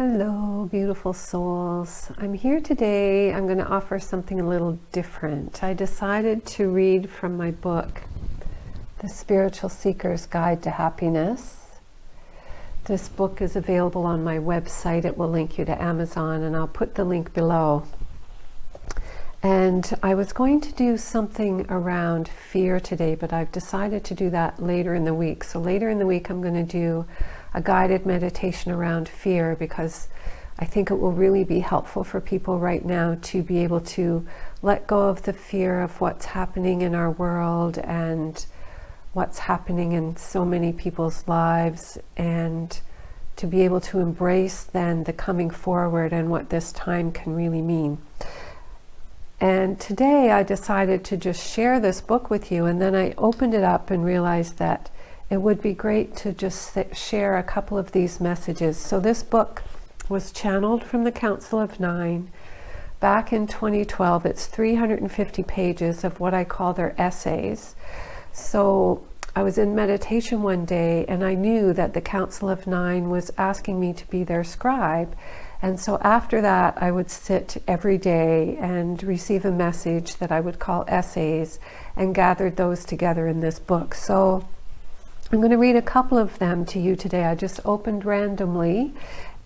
Hello, beautiful souls. I'm here today. I'm going to offer something a little different. I decided to read from my book, The Spiritual Seeker's Guide to Happiness. This book is available on my website. It will link you to Amazon, and I'll put the link below. And I was going to do something around fear today, but I've decided to do that later in the week. So later in the week, I'm going to do a guided meditation around fear, because I think it will really be helpful for people right now to be able to let go of the fear of what's happening in our world and what's happening in so many people's lives, and to be able to embrace then the coming forward and what this time can really mean. And today I decided to just share this book with you, and then I opened it up and realized that it would be great to just share a couple of these messages. So this book was channeled from the Council of Nine back in 2012. It's 350 pages of what I call their essays. So I was in meditation one day, and I knew that the Council of Nine was asking me to be their scribe. And so after that, I would sit every day and receive a message that I would call essays, and gathered those together in this book. So I'm going to read a couple of them to you today. I just opened randomly,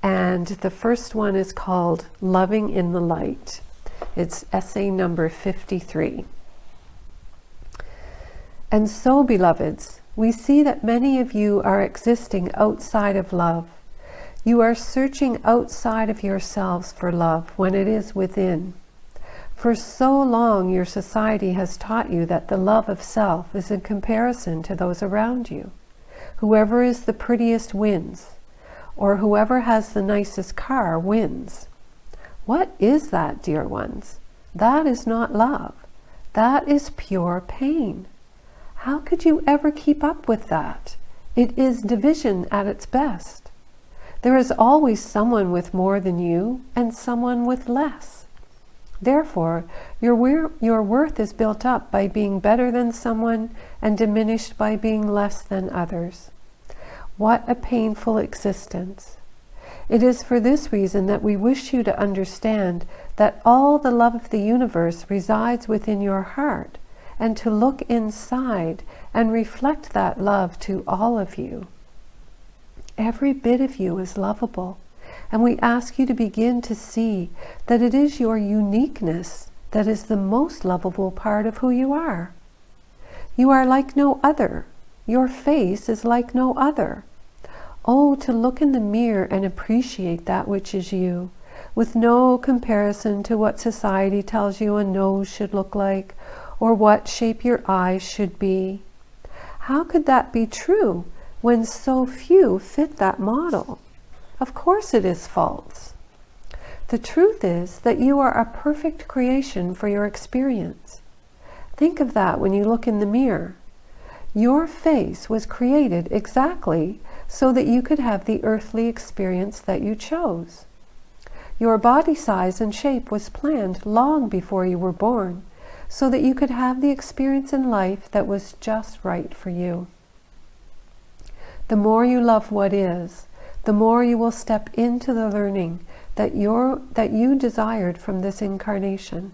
and the first one is called Loving in the Light. It's essay number 53. And so, beloveds, we see that many of you are existing outside of love. You are searching outside of yourselves for love when it is within. For so long, your society has taught you that the love of self is in comparison to those around you. Whoever is the prettiest wins, or whoever has the nicest car wins. What is that, dear ones? That is not love. That is pure pain. How could you ever keep up with that? It is division at its best. There is always someone with more than you and someone with less. Therefore, your worth is built up by being better than someone and diminished by being less than others. What a painful existence. It is for this reason that we wish you to understand that all the love of the universe resides within your heart, and to look inside and reflect that love to all of you. Every bit of you is lovable. And we ask you to begin to see that it is your uniqueness that is the most lovable part of who you are. You are like no other. Your face is like no other. Oh, to look in the mirror and appreciate that which is you, with no comparison to what society tells you a nose should look like, or what shape your eyes should be. How could that be true when so few fit that model? Of course it is false. The truth is that you are a perfect creation for your experience. Think of that when you look in the mirror. Your face was created exactly so that you could have the earthly experience that you chose. Your body size and shape was planned long before you were born, so that you could have the experience in life that was just right for you. The more you love what is, the more you will step into the learning that you desired from this incarnation.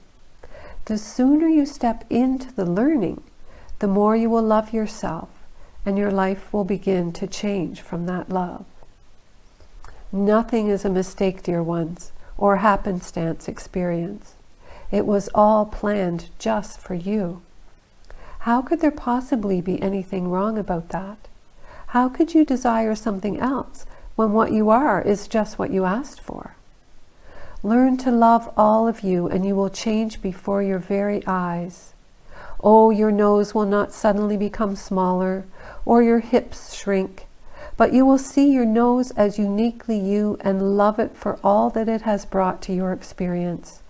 The sooner you step into the learning, the more you will love yourself, and your life will begin to change from that love. Nothing is a mistake, dear ones, or happenstance experience. It was all planned just for you. How could there possibly be anything wrong about that? How could you desire something else when what you are is just what you asked for? Learn to love all of you, and you will change before your very eyes. Oh, your nose will not suddenly become smaller, or your hips shrink, but you will see your nose as uniquely you and love it for all that it has brought to your experience.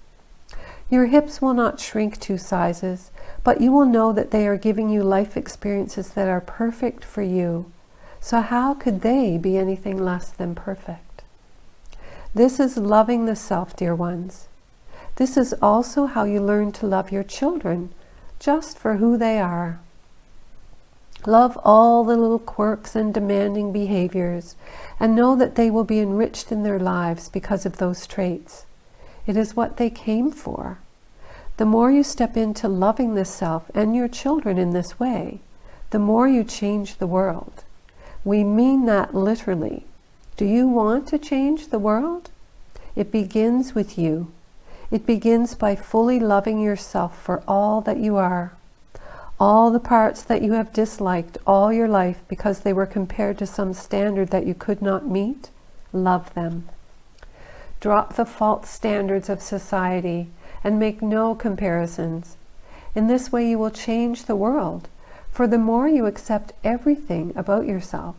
Your hips will not shrink 2 sizes, but you will know that they are giving you life experiences that are perfect for you. So how could they be anything less than perfect? This is loving the self, dear ones. This is also how you learn to love your children, just for who they are. Love all the little quirks and demanding behaviors, and know that they will be enriched in their lives because of those traits. It is what they came for. The more you step into loving the self and your children in this way, the more you change the world. We mean that literally. Do you want to change the world? It begins with you. It begins by fully loving yourself for all that you are. All the parts that you have disliked all your life because they were compared to some standard that you could not meet, love them. Drop the false standards of society and make no comparisons. In this way you will change the world, for the more you accept everything about yourself,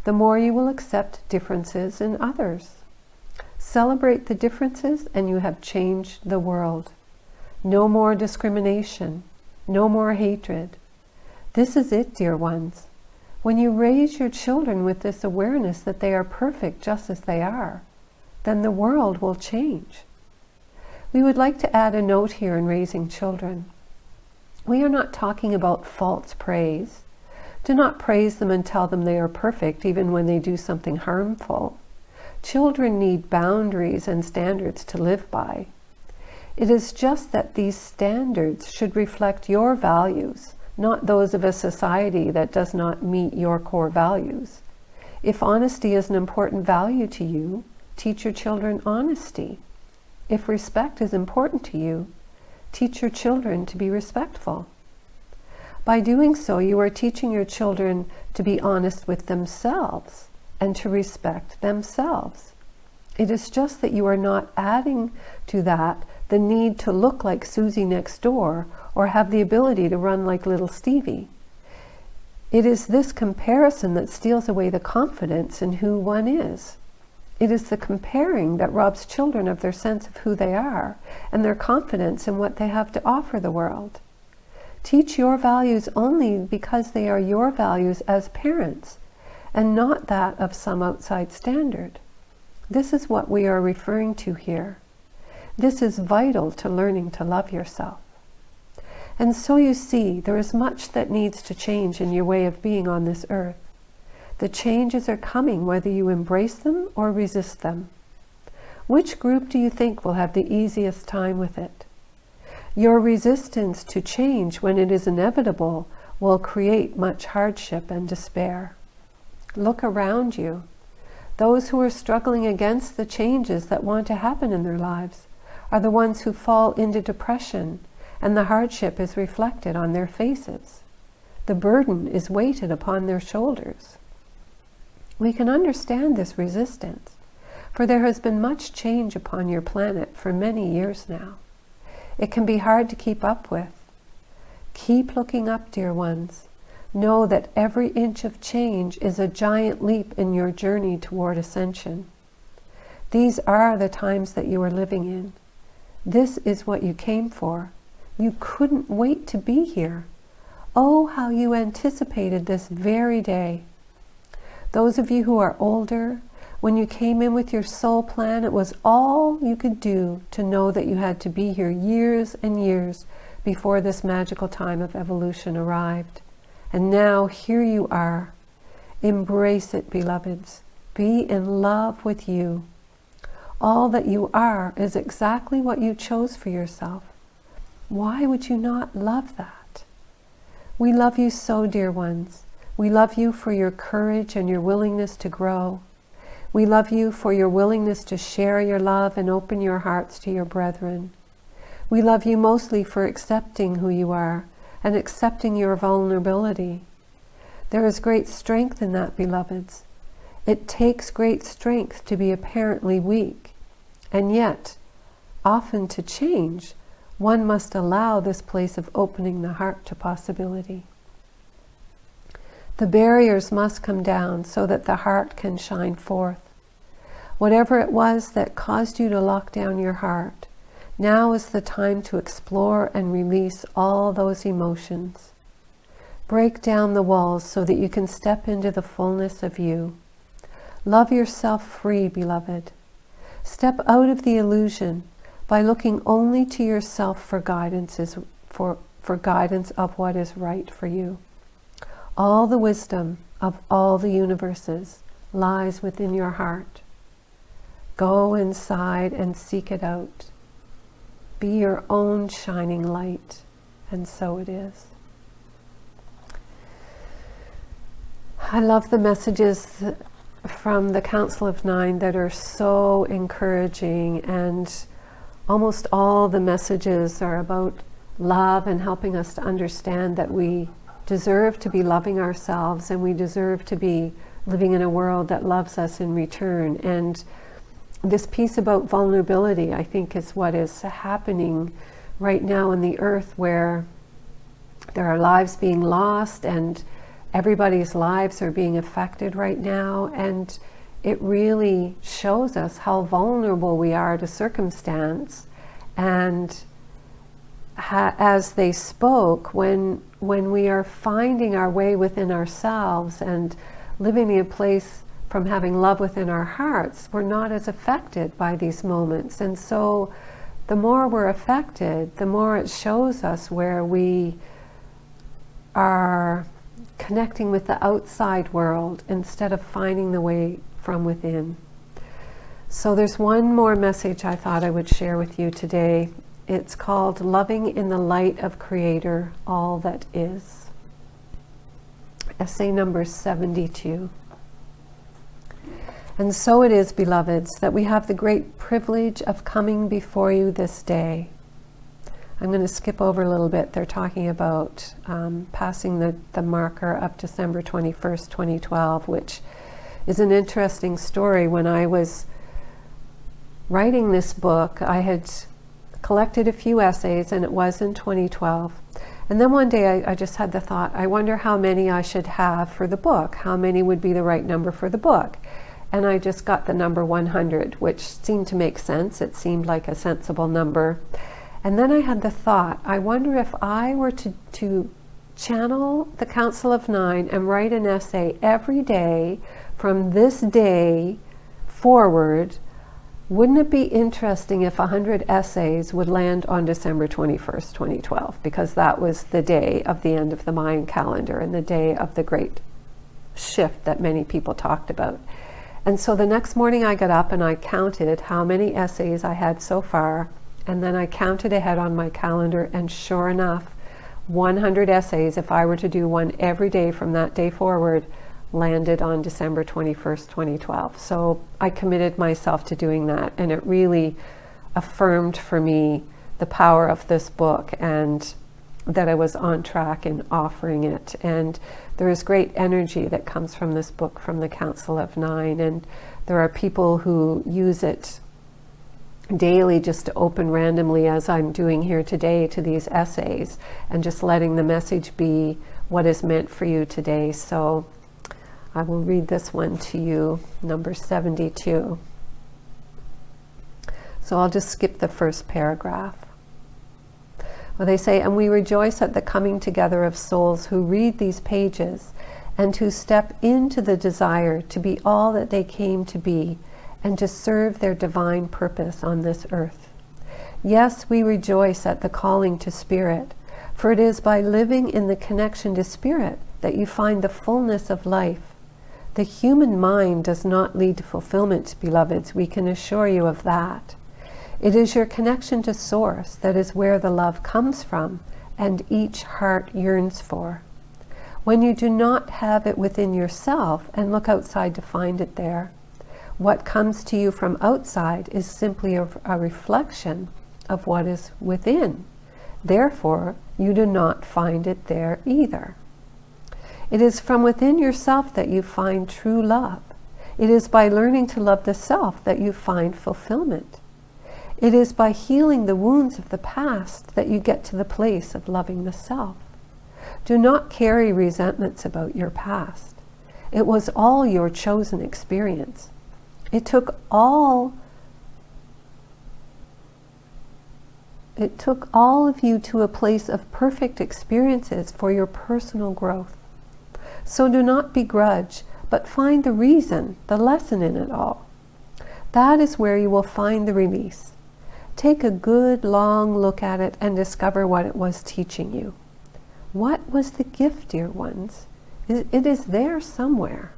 the more you will accept differences in others. Celebrate the differences and you have changed the world. No more discrimination. No more hatred. This is it, dear ones. When you raise your children with this awareness that they are perfect just as they are, then the world will change. We would like to add a note here in raising children. We are not talking about false praise. Do not praise them and tell them they are perfect even when they do something harmful. Children need boundaries and standards to live by. It is just that these standards should reflect your values, not those of a society that does not meet your core values. If honesty is an important value to you, teach your children honesty. If respect is important to you, teach your children to be respectful. By doing so, you are teaching your children to be honest with themselves and to respect themselves. It is just that you are not adding to that the need to look like Susie next door or have the ability to run like little Stevie. It is this comparison that steals away the confidence in who one is. It is the comparing that robs children of their sense of who they are and their confidence in what they have to offer the world. Teach your values only because they are your values as parents and not that of some outside standard. This is what we are referring to here. This is vital to learning to love yourself. And so you see, there is much that needs to change in your way of being on this earth. The changes are coming whether you embrace them or resist them. Which group do you think will have the easiest time with it? Your resistance to change when it is inevitable will create much hardship and despair. Look around you. Those who are struggling against the changes that want to happen in their lives are the ones who fall into depression, and the hardship is reflected on their faces. The burden is weighted upon their shoulders. We can understand this resistance, for there has been much change upon your planet for many years now. It can be hard to keep up with. Keep looking up, dear ones. Know that every inch of change is a giant leap in your journey toward ascension. These are the times that you are living in. This is what you came for. You couldn't wait to be here. Oh, how you anticipated this very day. Those of you who are older, when you came in with your soul plan, it was all you could do to know that you had to be here years and years before this magical time of evolution arrived. And now here you are. Embrace it, beloveds. Be in love with you. All that you are is exactly what you chose for yourself. Why would you not love that? We love you so, dear ones. We love you for your courage and your willingness to grow. We love you for your willingness to share your love and open your hearts to your brethren. We love you mostly for accepting who you are and accepting your vulnerability. There is great strength in that, beloveds. It takes great strength to be apparently weak. And yet, often to change, one must allow this place of opening the heart to possibility. The barriers must come down so that the heart can shine forth. Whatever it was that caused you to lock down your heart, now is the time to explore and release all those emotions. Break down the walls so that you can step into the fullness of you. Love yourself free, beloved. Step out of the illusion by looking only to yourself for guidance, for guidance of what is right for you. All the wisdom of all the universes lies within your heart. Go inside and seek it out. Be your own shining light, and so it is. I love the messages from the Council of Nine that are so encouraging, and almost all the messages are about love and helping us to understand that we deserve to be loving ourselves, and we deserve to be living in a world that loves us in return. And this piece about vulnerability, I think, is what is happening right now in the earth, where there are lives being lost and everybody's lives are being affected right now. And it really shows us how vulnerable we are to circumstance. And as they spoke, when we are finding our way within ourselves and living in a place from having love within our hearts, we're not as affected by these moments. And so the more we're affected, the more it shows us where we are connecting with the outside world instead of finding the way from within. So there's one more message I thought I would share with you today. It's called Loving in the Light of Creator, All That Is. Essay number 72. And so it is, beloveds, that we have the great privilege of coming before you this day. I'm going to skip over a little bit. They're talking about passing the marker of December 21st, 2012, which is an interesting story. When I was writing this book, I had collected a few essays, and it was in 2012. And then one day I just had the thought, I wonder how many I should have for the book. How many would be the right number for the book? And I just got the number 100, which seemed to make sense. It seemed like a sensible number. And then I had the thought, I wonder if I were to channel the Council of Nine and write an essay every day from this day forward, wouldn't it be interesting if 100 essays would land on December 21st, 2012? Because that was the day of the end of the Mayan calendar and the day of the great shift that many people talked about. And so the next morning I got up and I counted how many essays I had so far, and then I counted ahead on my calendar, and sure enough, 100 essays, if I were to do one every day from that day forward, landed on December 21st, 2012. So I committed myself to doing that, and it really affirmed for me the power of this book and that I was on track in offering it. And there is great energy that comes from this book, from the Council of Nine, and there are people who use it daily just to open randomly, as I'm doing here today, to these essays and just letting the message be what is meant for you today. So I will read this one to you, number 72. So I'll just skip the first paragraph. Well, they say, and we rejoice at the coming together of souls who read these pages and who step into the desire to be all that they came to be and to serve their divine purpose on this earth. Yes, we rejoice at the calling to spirit, for it is by living in the connection to spirit that you find the fullness of life. The human mind does not lead to fulfillment, beloveds, we can assure you of that. It is your connection to Source that is where the love comes from and each heart yearns for. When you do not have it within yourself and look outside to find it there, what comes to you from outside is simply a reflection of what is within. Therefore, you do not find it there either. It is from within yourself that you find true love. It is by learning to love the self that you find fulfillment. It is by healing the wounds of the past that you get to the place of loving the self. Do not carry resentments about your past. It was all your chosen experience. It took all of you to a place of perfect experiences for your personal growth. So do not begrudge, but find the reason, the lesson in it all. That is where you will find the release. Take a good long look at it and discover what it was teaching you. What was the gift, dear ones? It is there somewhere.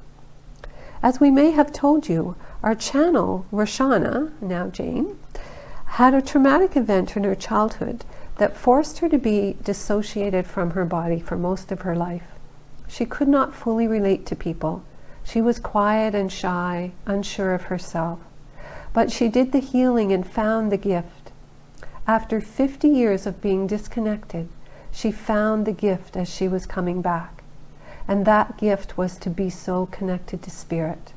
As we may have told you, our channel, Rashana, now Jane, had a traumatic event in her childhood that forced her to be dissociated from her body for most of her life. She could not fully relate to people. She was quiet and shy, unsure of herself. But she did the healing and found the gift. After 50 years of being disconnected, she found the gift as she was coming back. And that gift was to be so connected to Spirit.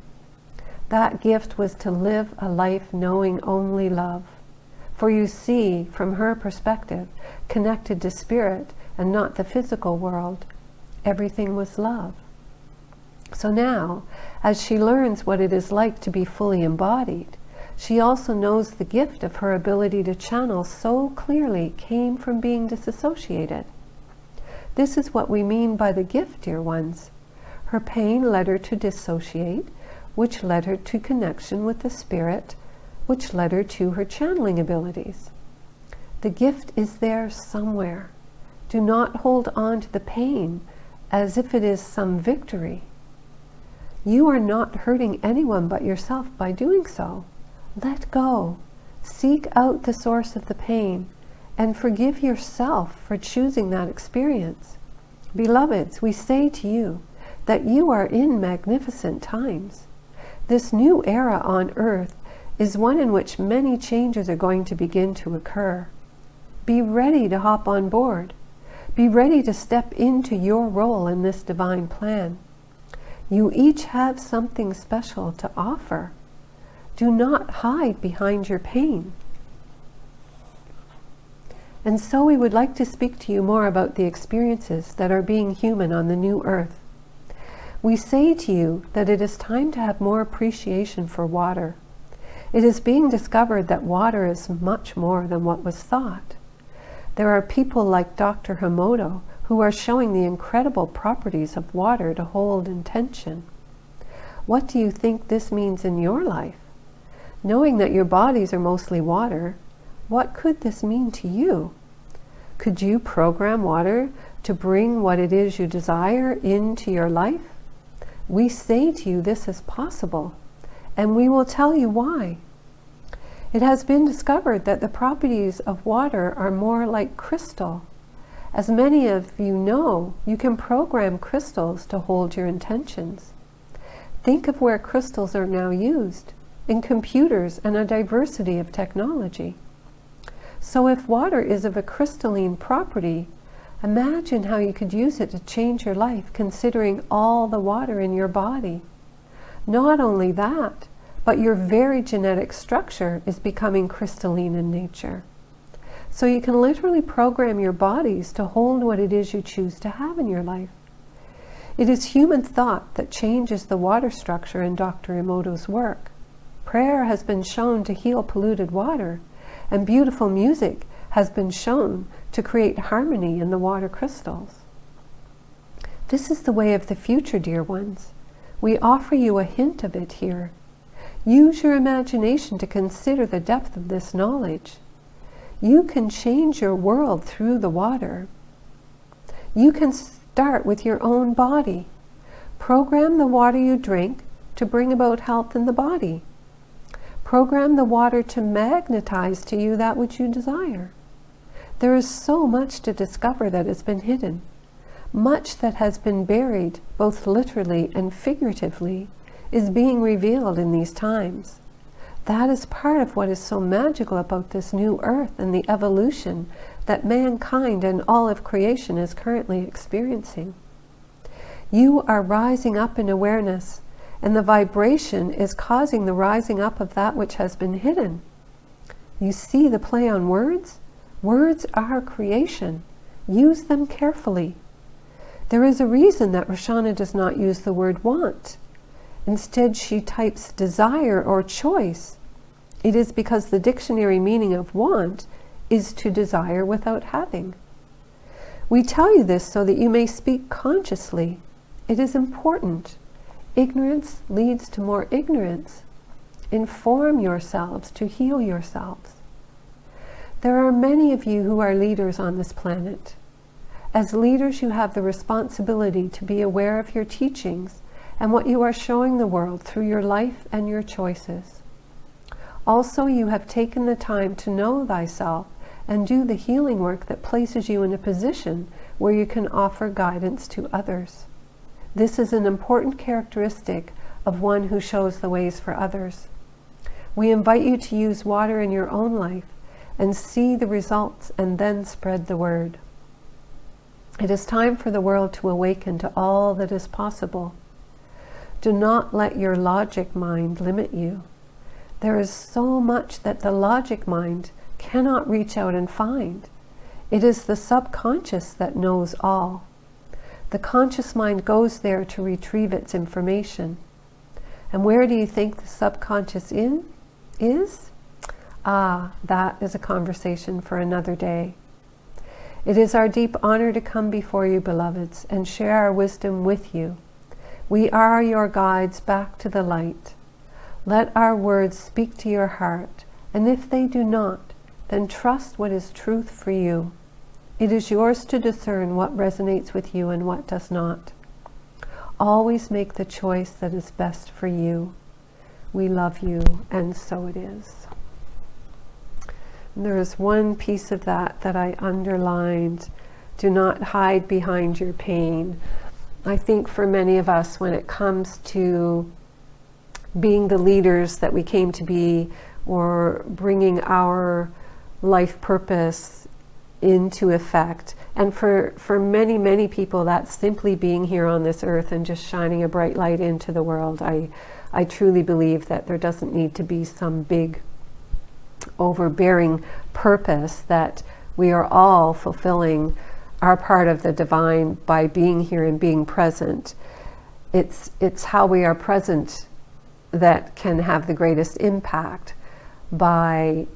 That gift was to live a life knowing only love. For you see, from her perspective, connected to Spirit and not the physical world, everything was love. So now, as she learns what it is like to be fully embodied, she also knows the gift of her ability to channel so clearly came from being disassociated. This is what we mean by the gift, dear ones. Her pain led her to dissociate, which led her to connection with the Spirit, which led her to her channeling abilities. The gift is there somewhere. Do not hold on to the pain as if it is some victory. You are not hurting anyone but yourself by doing so. Let go. Seek out the source of the pain and forgive yourself for choosing that experience. Beloveds, we say to you that you are in magnificent times. This new era on earth is one in which many changes are going to begin to occur. Be ready to hop on board. Be ready to step into your role in this divine plan. You each have something special to offer. Do not hide behind your pain. And so we would like to speak to you more about the experiences that are being human on the new earth. We say to you that it is time to have more appreciation for water. It is being discovered that water is much more than what was thought. There are people like Dr. Emoto who are showing the incredible properties of water to hold intention. What do you think this means in your life? Knowing that your bodies are mostly water, what could this mean to you? Could you program water to bring what it is you desire into your life? We say to you this is possible, and we will tell you why. It has been discovered that the properties of water are more like crystal. As many of you know, you can program crystals to hold your intentions. Think of where crystals are now used, in computers and a diversity of technology. So if water is of a crystalline property, imagine how you could use it to change your life, considering all the water in your body. Not only that, but your very genetic structure is becoming crystalline in nature. So you can literally program your bodies to hold what it is you choose to have in your life. It is human thought that changes the water structure in Dr. Emoto's work. Prayer has been shown to heal polluted water, and beautiful music has been shown to create harmony in the water crystals. This is the way of the future, dear ones. We offer you a hint of it here. Use your imagination to consider the depth of this knowledge. You can change your world through the water. You can start with your own body. Program the water you drink to bring about health in the body. Program the water to magnetize to you that which you desire. There is so much to discover that has been hidden, much that has been buried, both literally and figuratively, is being revealed in these times. That is part of what is so magical about this new earth and the evolution that mankind and all of creation is currently experiencing. You are rising up in awareness, and the vibration is causing the rising up of that which has been hidden. You see the play on words? Words are creation. Use them carefully. There is a reason that Rashana does not use the word want. Instead, she types desire or choice. It is because the dictionary meaning of want is to desire without having. We tell you this so that you may speak consciously. It is important. Ignorance leads to more ignorance. Inform yourselves to heal yourselves. There are many of you who are leaders on this planet. As leaders, you have the responsibility to be aware of your teachings and what you are showing the world through your life and your choices. Also, you have taken the time to know thyself and do the healing work that places you in a position where you can offer guidance to others. This is an important characteristic of one who shows the ways for others. We invite you to use water in your own life and see the results and then spread the word. It is time for the world to awaken to all that is possible. Do not let your logic mind limit you. There is so much that the logic mind cannot reach out and find. It is the subconscious that knows all. The conscious mind goes there to retrieve its information. And where do you think the subconscious is? That is a conversation for another day. It is our deep honor to come before you, beloveds, and share our wisdom with you. We are your guides back to the light. Let our words speak to your heart, and if they do not, then trust what is truth for you. It is yours to discern what resonates with you and what does not. Always make the choice that is best for you. We love you, and so it is. And there is one piece of that I underlined. Do not hide behind your pain. I think for many of us, when it comes to being the leaders that we came to be, or bringing our life purpose into effect, and for many people that's simply being here on this earth and just shining a bright light into the world. I truly believe that there doesn't need to be some big overbearing purpose, that we are all fulfilling our part of the divine by being here and being present. It's how we are present that can have the greatest impact, by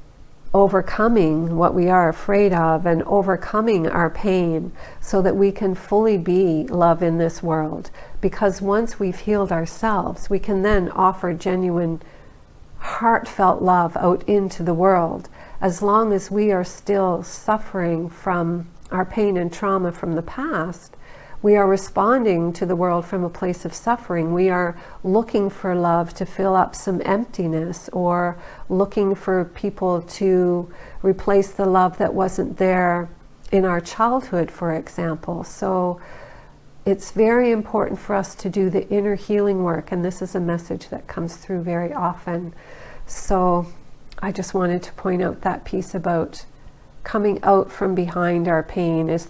overcoming what we are afraid of and overcoming our pain so that we can fully be love in this world. Because once we've healed ourselves, we can then offer genuine, heartfelt love out into the world. As long as we are still suffering from our pain and trauma from the past, we are responding to the world from a place of suffering. We are looking for love to fill up some emptiness, or looking for people to replace the love that wasn't there in our childhood, for example. So it's very important for us to do the inner healing work, and this is a message that comes through very often. So I just wanted to point out that piece about coming out from behind our pain is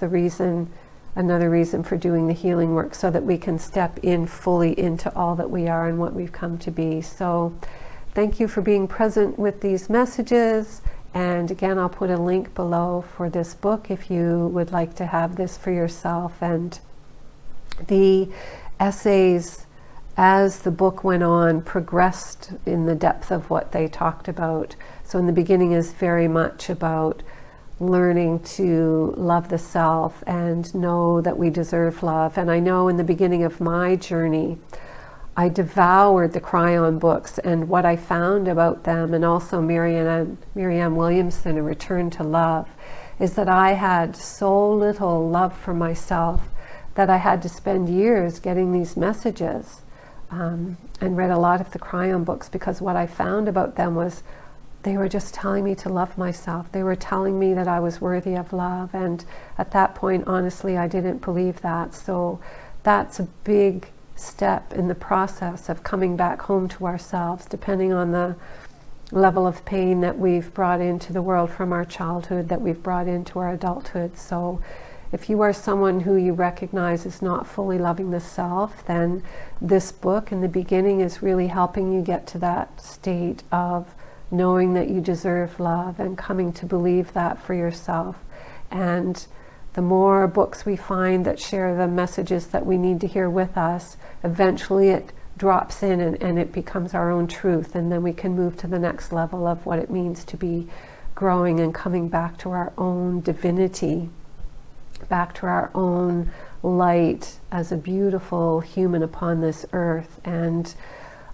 another reason for doing the healing work, so that we can step in fully into all that we are and what we've come to be. So thank you for being present with these messages. And again, I'll put a link below for this book if you would like to have this for yourself. And the essays, as the book went on, progressed in the depth of what they talked about. So in the beginning is very much about learning to love the self and know that we deserve love. And I know in the beginning of my journey, I devoured the Cryon books, and what I found about them, and also Marianne Williamson, A Return to Love, is that I had so little love for myself that I had to spend years getting these messages, and read a lot of the Cryon books, because what I found about them was they were just telling me to love myself. They were telling me that I was worthy of love. And at that point, honestly, I didn't believe that. So that's a big step in the process of coming back home to ourselves, depending on the level of pain that we've brought into the world from our childhood, that we've brought into our adulthood. So if you are someone who you recognize is not fully loving the self, then this book in the beginning is really helping you get to that state of knowing that you deserve love and coming to believe that for yourself. And the more books we find that share the messages that we need to hear with us, eventually it drops in and it becomes our own truth. And then we can move to the next level of what it means to be growing and coming back to our own divinity, back to our own light as a beautiful human upon this earth. And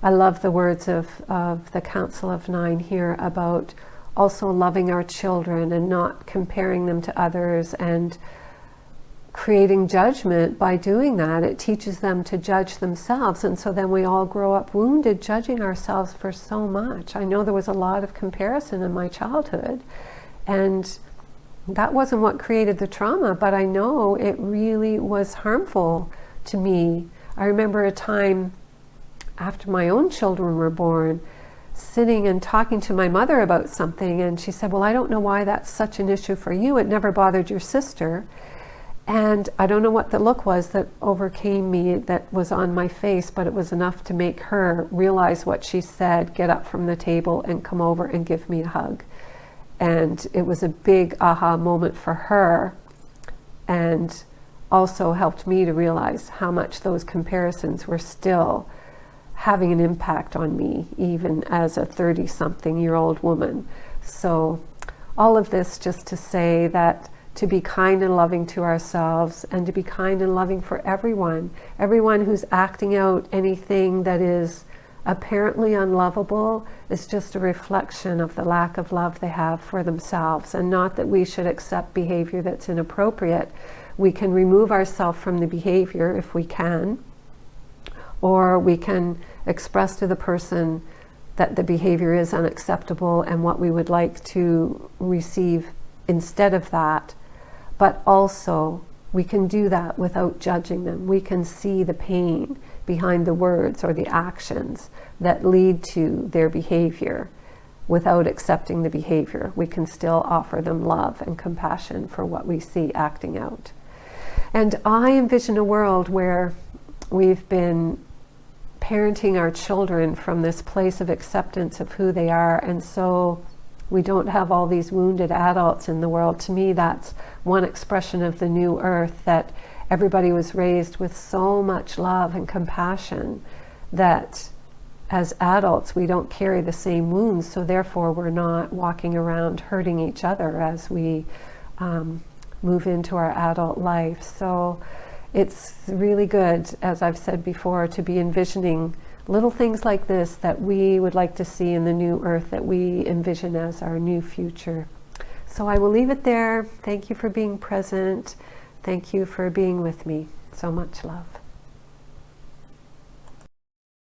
I love the words of the Council of Nine here about also loving our children and not comparing them to others, and creating judgment by doing that. It teaches them to judge themselves, and so then we all grow up wounded, judging ourselves for so much. I know there was a lot of comparison in my childhood, and that wasn't what created the trauma, but I know it really was harmful to me. I remember a time after my own children were born, sitting and talking to my mother about something, and she said, well, I don't know why that's such an issue for you. It never bothered your sister. And I don't know what the look was that overcame me, that was on my face, but it was enough to make her realize what she said, get up from the table and come over and give me a hug. And it was a big aha moment for her, and also helped me to realize how much those comparisons were still having an impact on me, even as a 30-something-year-old woman. So all of this just to say that to be kind and loving to ourselves, and to be kind and loving for everyone who's acting out anything that is apparently unlovable is just a reflection of the lack of love they have for themselves, and not that we should accept behavior that's inappropriate. We can remove ourselves from the behavior if we can, or we can express to the person that the behavior is unacceptable and what we would like to receive instead of that. But also, we can do that without judging them. We can see the pain behind the words or the actions that lead to their behavior without accepting the behavior. We can still offer them love and compassion for what we see acting out. And I envision a world where we've been parenting our children from this place of acceptance of who they are, and so we don't have all these wounded adults in the world. To me, that's one expression of the new earth, that everybody was raised with so much love and compassion that as adults we don't carry the same wounds, so therefore we're not walking around hurting each other as we move into our adult life. So it's really good, as I've said before, to be envisioning little things like this that we would like to see in the new earth that we envision as our new future. So I will leave it there. Thank you for being present. Thank you for being with me. So much love.